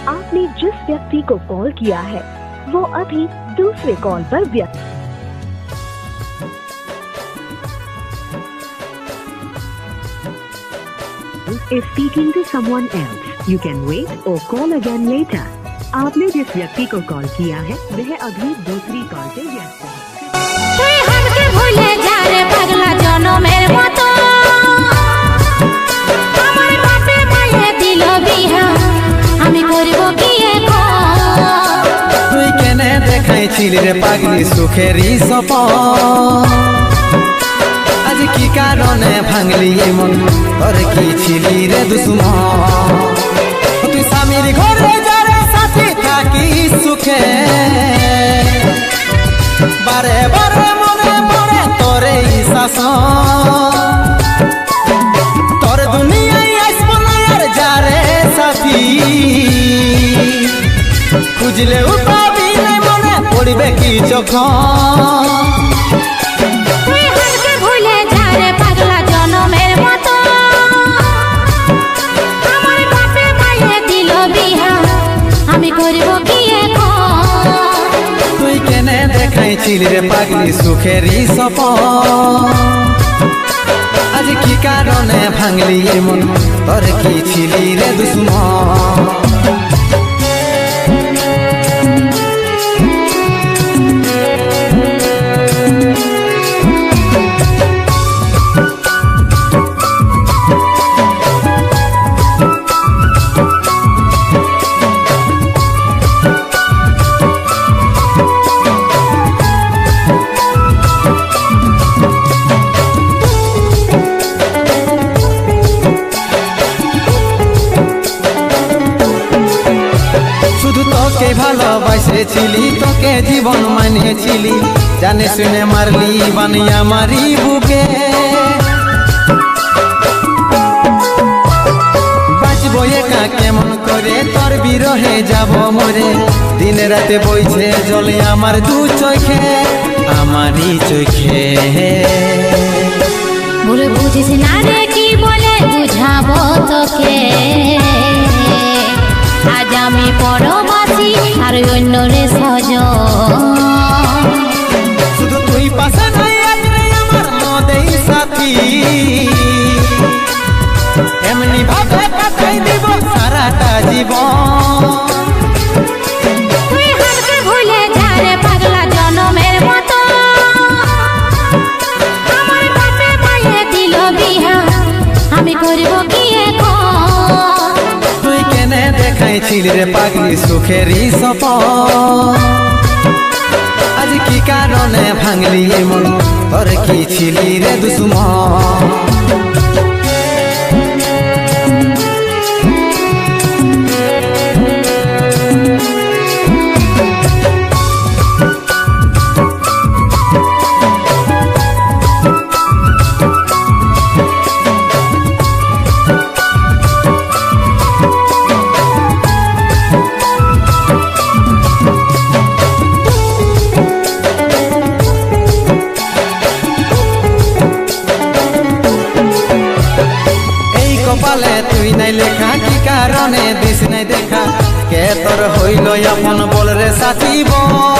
आपने जिस व्यक्ति को कॉल किया है वो अभी दूसरे कॉल पर व्यस्त is speaking to someone else. You can wait or call again later. आपने जिस व्यक्ति को कॉल किया है वह अभी दूसरी कॉल पे व्यस्त है। তুই हमके भूले जा रे पगला জনমের মতো আমার বাপে মায়ে দিল বিহা আমি করব কি এখন তুই কেনে দেখাইছিলি রে পাগলি সুখেরই সপন আজ কি কারণে ভাঙলি মন তোর কি ছিলি রে দুশ্মন তুই স্বামীর ঘরে যা রে সাথে থাকি সুখে বারে বারে মনে পড়ে তোরে শাসন তোর দুনিয়ায় আসবো না আর যা রে সাথী খুঁজলে পাবি না মনে পড়বে কি যখন তুই हमके ভুলে যা রে পাগলা জনমের মতো আমার বাপে মায়ে দিল বিহা আমি করব কি এখন তুই কেনে দেখাইছিলি রে পাগলি সুখেরই সপন আজ কি কারণে ভাঙলি মন তোর কি ছিলি রে দুশ্মন তোকে ভালোবাসেছিলি তোকে জীবন মানিয়েছিলি জানে শুনে মারলি বানিয়া মারি বুকে বাঁচবো একা কেমন করে তোর বিরহে যাব মরে দিন রাতে বইছে জলে আমার দু চোখে আমারই চোখে বলে বুঝিস না রে কি বলে বুঝাবো তোকে আজ আমি পরবাসী আর অন্য রে সজন শুধু তুই পাশে নাই আজ রে আমার মদেই সাথী এমনি ভাবে কাটাই দিব সারাটা জীবন তুই हमके ভুলে যা রে পাগলা জনমের মতো আমার বাপে মায়ে দিল বিহা আমি করব কি এখন তুই কেনে দেখাইছিলি রে পাগলি সুখেরই সপন আজ কি কারণে ভাঙলি মন তোর কি ছিলি রে দুশ্মন কপালে তুই নাই লেখা কি কারণে দিস নাই দেখা কে তোর হইল আপন বল রে সাথী বল